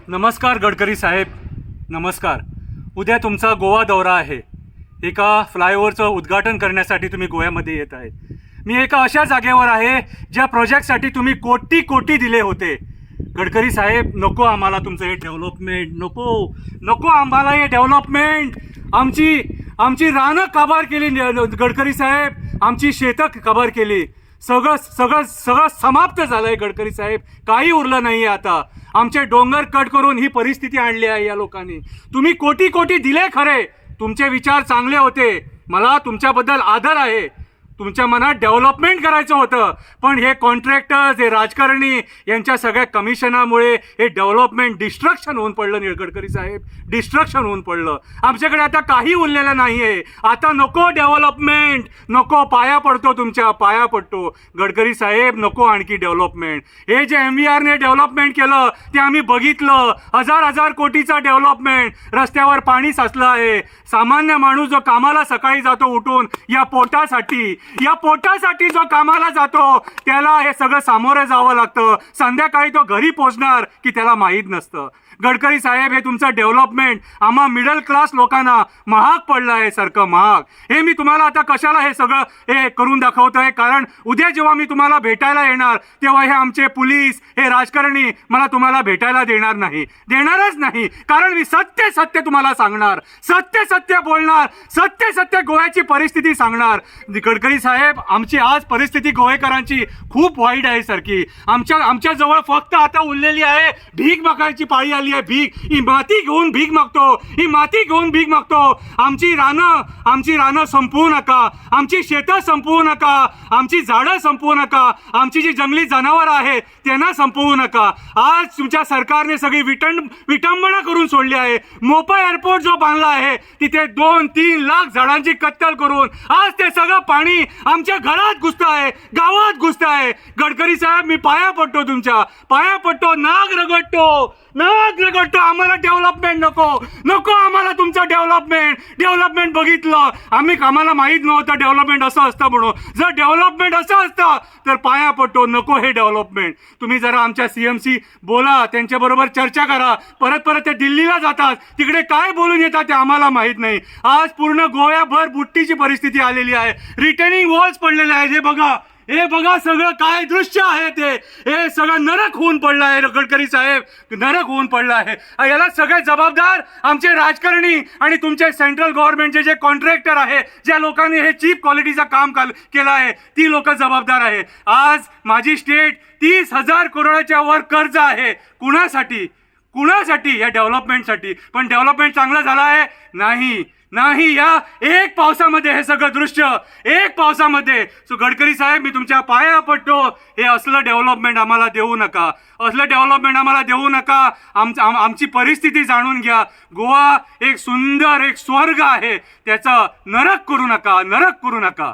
नमस्कार गडकरी साहेब, नमस्कार. उद्या तुमचा गोवा दौरा आहे. एका फ्लायओव्हरचं उद्घाटन करण्यासाठी तुम्ही गोव्यामध्ये येत आहे. मी एका अशा जागेवर आहे ज्या प्रोजेक्टसाठी तुम्ही कोटी कोटी दिले होते. गडकरी साहेब, नको आम्हाला तुमचं हे डेव्हलपमेंट, नको नको आम्हाला हे डेव्हलपमेंट. आमची रानं काबार केली गडकरी साहेब, आमची शेतं काबार केली. सगळं सगळं सगळं समाप्त झालंय गडकरी साहेब, काही उरलं नाही आता. आमचे डोंगर कट करून ही परिस्थिती आणली आहे या लोकांनी. तुम्ही कोटी कोटी दिले खरे, तुमचे विचार चांगले होते, मला तुमच्याबद्दल आदर आहे. तुमच्या मनात डेव्हलपमेंट करायचं होतं, पण हे कॉन्ट्रॅक्टर्स, हे राजकारणी यांच्या सगळ्या कमिशनामुळे हे डेव्हलपमेंट डिस्ट्रक्शन होऊन पडलं गडकरी साहेब, डिस्ट्रक्शन होऊन पडलं. आमच्याकडे आता काही उरलेलं नाही आहे. आता नको डेव्हलपमेंट, नको. पाया पडतो, तुमच्या पाया पडतो गडकरी साहेब, नको आणखी डेव्हलपमेंट. हे जे MVRने डेव्हलपमेंट केलं ते आम्ही बघितलं. हजार कोटीचा डेव्हलपमेंट. रस्त्यावर पाणी साचलं आहे. सामान्य माणूस जो कामाला सकाळी जातो उठून या पोटासाठी जो कामाला जातो त्याला हे सगळं सामोरे जावं लागतं. संध्याकाळी तो घरी पोहोचणार की त्याला माहीत नसतं. गडकरी साहेब, हे तुमचं डेव्हलपमेंट आम्हा मिडल क्लास लोकांना महाग पडलं आहे, सारखं महाग. हे मी तुम्हाला आता कशाला हे सगळं हे करून दाखवतोय, कारण उद्या जेव्हा मी तुम्हाला भेटायला येणार तेव्हा हे आमचे पोलीस, हे राजकारणी मला तुम्हाला भेटायला देणारच नाही. कारण मी सत्य तुम्हाला सांगणार, सत्य बोलणार, सत्य गोव्याची परिस्थिती सांगणार. गडकरी साहेब, आमची आज परिस्थिती गोवेकरांची खूप वाईट आहे सारखी. आमच्या जवळ फक्त आता उरलेली आहे भीक मागायची पाळी आली आहे. ही माती घेऊन भीक मागतो. आमची रानं संपवू नका, आमची शेतं संपवू नका, आमची झाडं संपवू नका, आमची जी जंगली जनावरं आहेत त्यांना संपवू नका. आज तुमच्या सरकारने सगळी विटंबना करून सोडली आहे. मोपा एअरपोर्ट जो बांधला आहे तिथे 2-3 लाख झाडांची कत्तल करून आज ते सगळं पाणी आमच्या घरात घुसत आहे, गावात घुसत आहे. गडकरी साहेब, मी पाया पडतो, तुमच्या पाया पडतो, नाग रगडतो. आम्हाला डेव्हलपमेंट नको. आम्हाला तुमचं डेव्हलपमेंट बघितलं आम्हाला माहीत नव्हतं डेव्हलपमेंट असं असतं म्हणून. जर डेव्हलपमेंट असं असतं तर पाया पडतो, नको हे डेव्हलपमेंट. तुम्ही जरा आमच्या CMC बोला, त्यांच्याबरोबर चर्चा करा. परत ते दिल्लीला जातात, तिकडे काय बोलून येतात ते आम्हाला माहीत नाही. आज पूर्ण गोव्याभर बुट्टीची परिस्थिती आलेली आहे. रिटेनिंग वॉल्स पडलेले आहेत. हे बघा सगळं काय दृश्य आहे ते. हे सगळं नरक होऊन पडलं आहे गडकरी साहेब, नरक होऊन पडलं आहे. याला सगळे जबाबदार आमचे राजकारणी आणि तुमचे सेंट्रल गव्हर्नमेंटचे जे कॉन्ट्रॅक्टर आहे, ज्या लोकांनी हे चीप क्वालिटीचं काम केलं आहे, ती लोक जबाबदार आहे. आज माझी स्टेट 30,000 करोडाच्या वर कर्ज आहे. कुणासाठी? या डेव्हलपमेंटसाठी. पण डेव्हलपमेंट चांगलं झालं आहे? नाही. या एक पावसामध्ये हे सगळं दृश्य, एक पावसामध्ये. सो गडकरी साहेब, मी तुमच्या पाया पडतो, हे असलं डेव्हलपमेंट आम्हाला देऊ नका. आमची परिस्थिती जाणून घ्या. गोवा एक सुंदर, एक स्वर्ग आहे, त्याचं नरक करू नका.